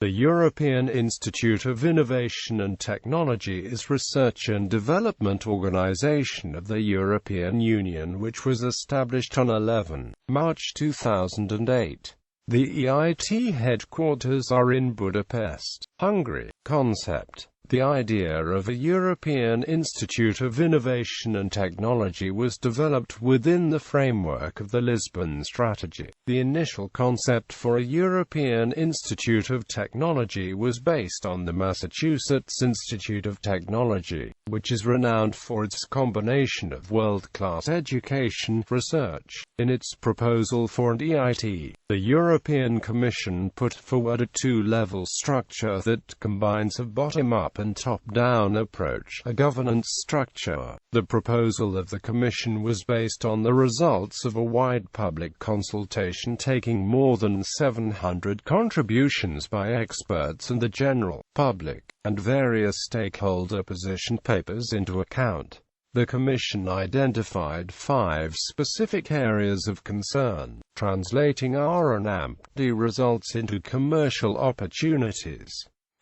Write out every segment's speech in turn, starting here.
The European Institute of Innovation and Technology is research and development organization of the European Union which was established on 11 March 2008. The EIT headquarters are in Budapest, Hungary. Concept. The idea of a European Institute of Innovation and Technology was developed within the framework of the Lisbon Strategy. The initial concept for a European Institute of Technology was based on the Massachusetts Institute of Technology, which is renowned for its combination of world-class education, research. In its proposal for an EIT, the European Commission put forward a two-level structure that combines a bottom-up and top-down approach, a governance structure. The proposal of the Commission was based on the results of a wide public consultation taking more than 700 contributions by experts and the general public, and various stakeholder position papers into account. The Commission identified 5 specific areas of concern, translating R&D results into commercial opportunities,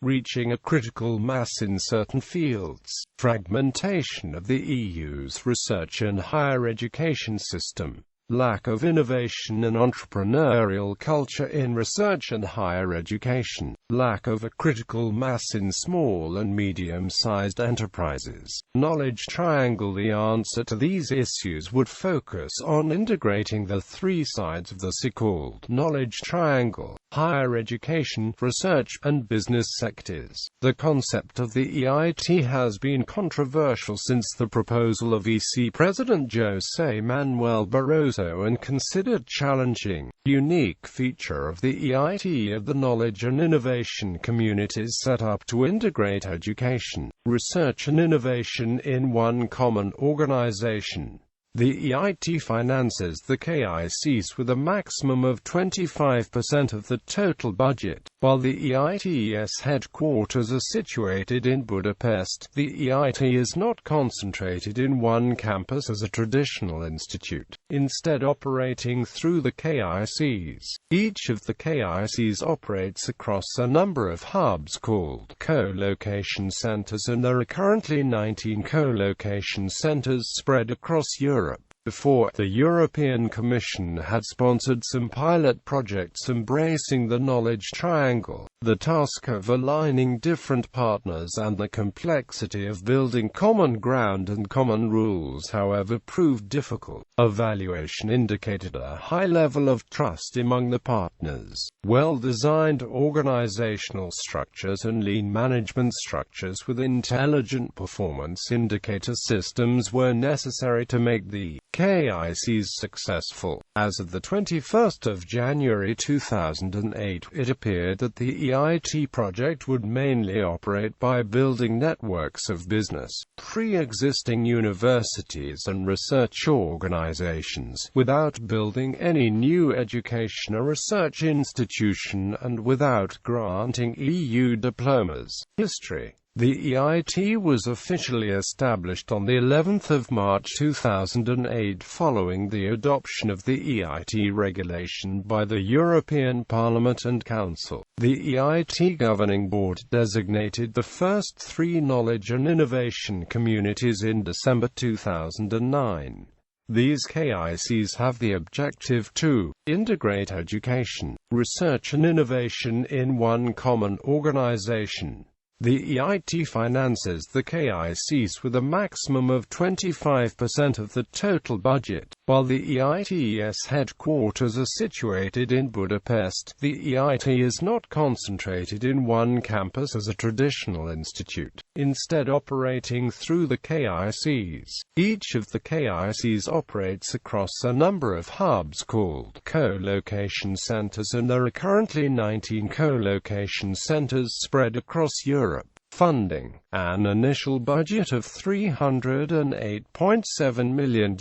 reaching a critical mass in certain fields, fragmentation of the EU's research and higher education system, lack of innovation and entrepreneurial culture in research and higher education, lack of a critical mass in small and medium-sized enterprises. Knowledge triangle. The answer to these issues would focus on integrating the 3 sides of the so-called knowledge triangle: higher education, research, and business sectors. The concept of the EIT has been controversial since the proposal of EC President José Manuel Barroso and considered challenging. Unique feature of the EIT of the knowledge and innovation communities set up to integrate education, research and innovation in one common organization. The EIT finances the KICs with a maximum of 25% of the total budget. While the EIT's headquarters are situated in Budapest, the EIT is not concentrated in one campus as a traditional institute, instead operating through the KICs. Each of the KICs operates across a number of hubs called co-location centers, and there are currently 19 co-location centers spread across Europe. Before, the European Commission had sponsored some pilot projects embracing the knowledge triangle. The task of aligning different partners and the complexity of building common ground and common rules, however, proved difficult. Evaluation indicated a high level of trust among the partners. Well-designed organizational structures and lean management structures with intelligent performance indicator systems were necessary to make the KICs successful. As of the 21st of January 2008, it appeared that the EIT project would mainly operate by building networks of business, pre-existing universities and research organizations, without building any new education or research institution and without granting EU diplomas. History. The EIT was officially established on the 11th of March 2008 following the adoption of the EIT regulation by the European Parliament and Council. The EIT Governing Board designated the first 3 knowledge and innovation communities in December 2009. These KICs have the objective to integrate education, research and innovation in one common organization. The EIT finances the KICs with a maximum of 25% of the total budget. While the EIT's headquarters are situated in Budapest, the EIT is not concentrated in one campus as a traditional institute, instead operating through the KICs. Each of the KICs operates across a number of hubs called co-location centers, and there are currently 19 co-location centers spread across Europe. funding. An initial budget of €308.7 million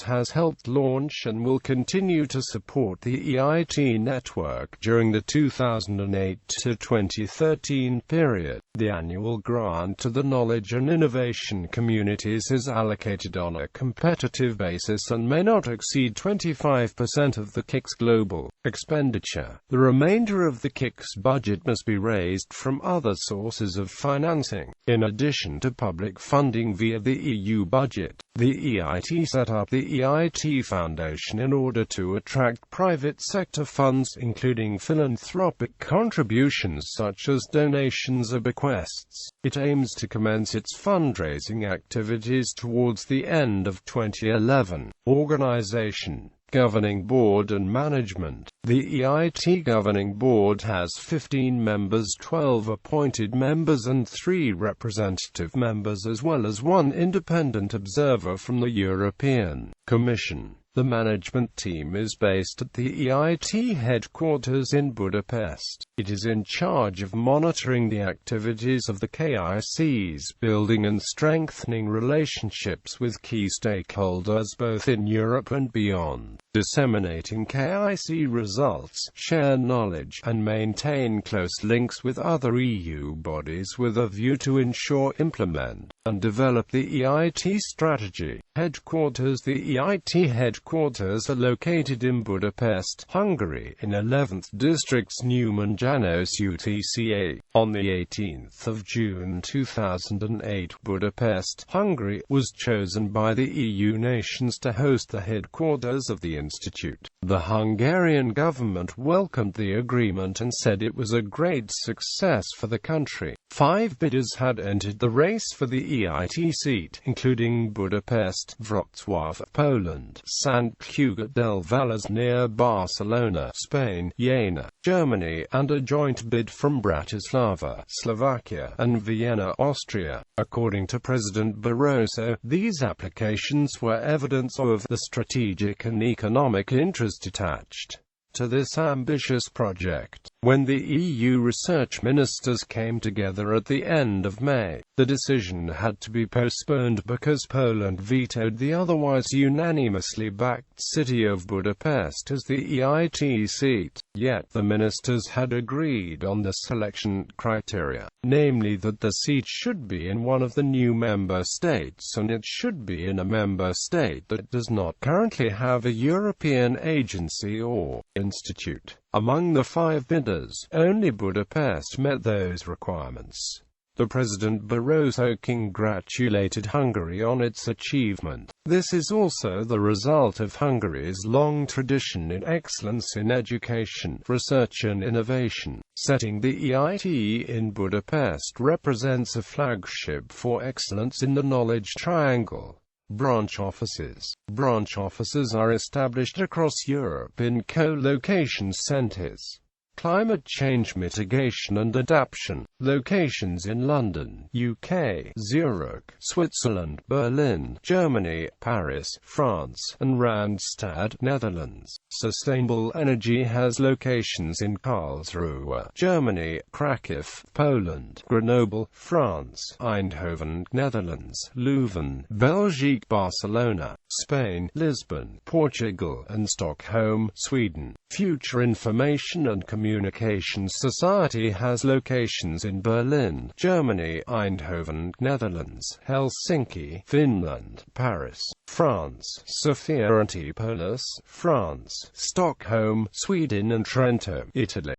has helped launch and will continue to support the EIT network during the 2008 to 2013 period. The annual grant to the knowledge and innovation communities is allocated on a competitive basis and may not exceed 25% of the KIC's global expenditure. The remainder of the KIC's budget must be raised from other sources of financing. In addition to public funding via the EU budget, the EIT set up the EIT Foundation in order to attract private sector funds, including philanthropic contributions such as donations or bequests. It aims to commence its fundraising activities towards the end of 2011. Organization, Governing Board and Management. The EIT Governing Board has 15 members, 12 appointed members and 3 representative members, as well as 1 independent observer from the European Commission. The management team is based at the EIT headquarters in Budapest. It is in charge of monitoring the activities of the KICs, building and strengthening relationships with key stakeholders both in Europe and beyond, disseminating KIC results, share knowledge, and maintain close links with other EU bodies with a view to ensure, implement, and develop the EIT strategy. Headquarters. The EIT headquarters are located in Budapest, Hungary, in 11th District's Newman János UTCA. On the 18th of June 2008, Budapest, Hungary, was chosen by the EU nations to host the headquarters of the institute. The Hungarian government welcomed the agreement and said it was a great success for the country. 5 bidders had entered the race for the EIT seat, including Budapest, Wrocław, Poland, Sant Cugat del Vallès near Barcelona, Spain, Jena, Germany, and a joint bid from Bratislava, Slovakia, and Vienna, Austria. According to President Barroso, these applications were evidence of the strategic and economic interest attached to this ambitious project. When the EU research ministers came together at the end of May, the decision had to be postponed because Poland vetoed the otherwise unanimously backed city of Budapest as the EIT seat. Yet the ministers had agreed on the selection criteria, namely that the seat should be in one of the new member states and it should be in a member state that does not currently have a European agency or institute. Among the 5 bidders, only Budapest met those requirements. The President Barroso congratulated Hungary on its achievement. This is also the result of Hungary's long tradition in excellence in education, research and innovation. Setting the EIT in Budapest represents a flagship for excellence in the knowledge triangle. Branch offices. Branch offices are established across Europe in co-location centers. Climate change mitigation and adaptation. Locations in London, UK, Zurich, Switzerland, Berlin, Germany, Paris, France, and Randstad, Netherlands. Sustainable energy has locations in Karlsruhe, Germany, Kraków, Poland, Grenoble, France, Eindhoven, Netherlands, Leuven, Belgium, Barcelona, Spain, Lisbon, Portugal, and Stockholm, Sweden. Future Information and Communications Society has locations in Berlin, Germany, Eindhoven, Netherlands, Helsinki, Finland, Paris, France, Sofia Antipolis, France, Stockholm, Sweden and Trento, Italy.